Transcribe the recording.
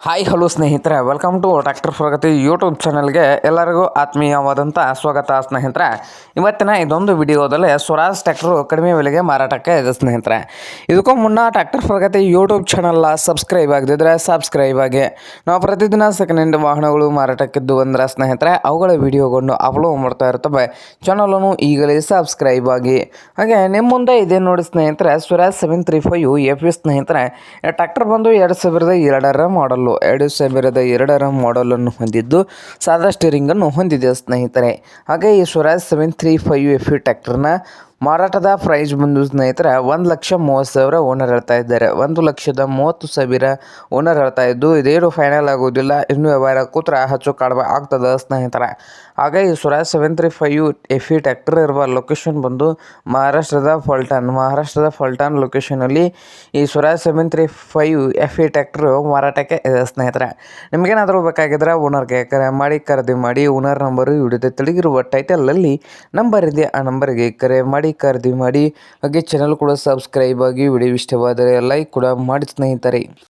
Hi hello ಸ್ನೇಹಿತರೆ, welcome to tractor Pragati YouTube ಚಾನಲ್ಗೆ ಎಲ್ಲರಿಗೂ ಆತ್ಮೀಯವಾದಂಥ ಸ್ವಾಗತ ಸ್ನೇಹಿತರೆ. ಇವತ್ತಿನ ಇದೊಂದು ವಿಡಿಯೋದಲ್ಲಿ ಸ್ವರಾಜ್ ಟ್ರ್ಯಾಕ್ಟರು ಕಡಿಮೆ ಬೆಲೆಗೆ ಮಾರಾಟಕ್ಕೆ ಇದೆ ಸ್ನೇಹಿತರೆ. ಇದಕ್ಕೂ ಮುನ್ನ ಟ್ರ್ಯಾಕ್ಟರ್ ಪ್ರಗತಿ ಯೂಟ್ಯೂಬ್ ಚಾನಲ್ನ ಸಬ್ಸ್ಕ್ರೈಬ್ ಆಗದಿದ್ದರೆ ಸಬ್ಸ್ಕ್ರೈಬ್ ಆಗಿ. ನಾವು ಪ್ರತಿದಿನ ಸೆಕೆಂಡ್ ಹ್ಯಾಂಡ್ ವಾಹನಗಳು ಮಾರಾಟಕ್ಕಿದ್ದು ಅಂದರೆ ಸ್ನೇಹಿತರೆ ಅವುಗಳ ವಿಡಿಯೋಗಳನ್ನು ಅಪ್ಲೋಡ್ ಮಾಡ್ತಾ ಇರ್ತವೆ. ಚಾನಲನ್ನು ಈಗಲೇ ಸಬ್ಸ್ಕ್ರೈಬ್ ಆಗಿ. ಹಾಗೆ ನಿಮ್ಮ ಮುಂದೆ ಇದೆ ನೋಡಿ ಸ್ನೇಹಿತರೆ, ಸ್ವರಾಜ್ 735 FE ಸ್ನೇಹಿತರೆ. ಟ್ರ್ಯಾಕ್ಟರ್ ಬಂದು 2002 ಮಾಡಲು 2002 ಮಾಡಲನ್ನು ಹೊಂದಿದ್ದು ಸಾದಾ ಸ್ಟೀರಿಂಗನ್ನು ಹೊಂದಿದೆ ಸ್ನೇಹಿತರೆ. ಹಾಗೆ ಈ ಸ್ವರಾಜ್ 735 FE ಟ್ರ್ಯಾಕ್ಟರ್ನ ಮಾರಾಟದ ಪ್ರೈಸ್ ಬಂದು ಸ್ನೇಹಿತರೆ 1,30,000 ಓನರ್ ಹೇಳ್ತಾ ಇದ್ದಾರೆ. 1,30,30,000 ಓನರ್ ಹೇಳ್ತಾ ಇದ್ದು ಇದೇನು ಫೈನಲ್ ಆಗೋದಿಲ್ಲ, ಇನ್ನೂ ವ್ಯವಹಾರ ಕೂತ್ರೆ ಹೆಚ್ಚು ಕಡಿಮೆ ಆಗ್ತದೆ ಸ್ನೇಹಿತರೆ. ಹಾಗೆ ಈ ಸ್ವರಾಜ್ 735 FE ಟ್ರ್ಯಾಕ್ಟರ್ ಇರುವ ಲೊಕೇಶನ್ ಬಂದು ಮಹಾರಾಷ್ಟ್ರದ ಫಲ್ಟಾನ್ ಲೊಕೇಶನಲ್ಲಿ ಈ ಸ್ವರಾಜ್ 735 FE ಟ್ರ್ಯಾಕ್ಟರ್ ಮಾರಾಟಕ್ಕೆ ಇದೆ ಸ್ನೇಹಿತರೆ. ನಿಮಗೇನಾದರೂ ಬೇಕಾಗಿದ್ದರೆ ಓನರ್ಗೆ ಕರೆ ಮಾಡಿ ಖರೀದಿ ಮಾಡಿ. ಓನರ್ ನಂಬರು ವಿಡಿಯೋದ ತೆಳಗಿರುವ ಟೈಟಲಲ್ಲಿ ನಂಬರ್ ಇದೆ, ಆ ನಂಬರ್ಗೆ ಕರೆ ಮಾಡಿ ಖರೀದಿ ಮಾಡಿ. ಹಾಗೆ ಚಾನಲ್ ಕೂಡ ಸಬ್ಸ್ಕ್ರೈಬ್ ಆಗಿ. ವಿಡಿಯೋ ಇಷ್ಟವಾದರೆ ಲೈಕ್ ಕೂಡ ಮಾಡಿ ಸ್ನೇಹಿತರೆ.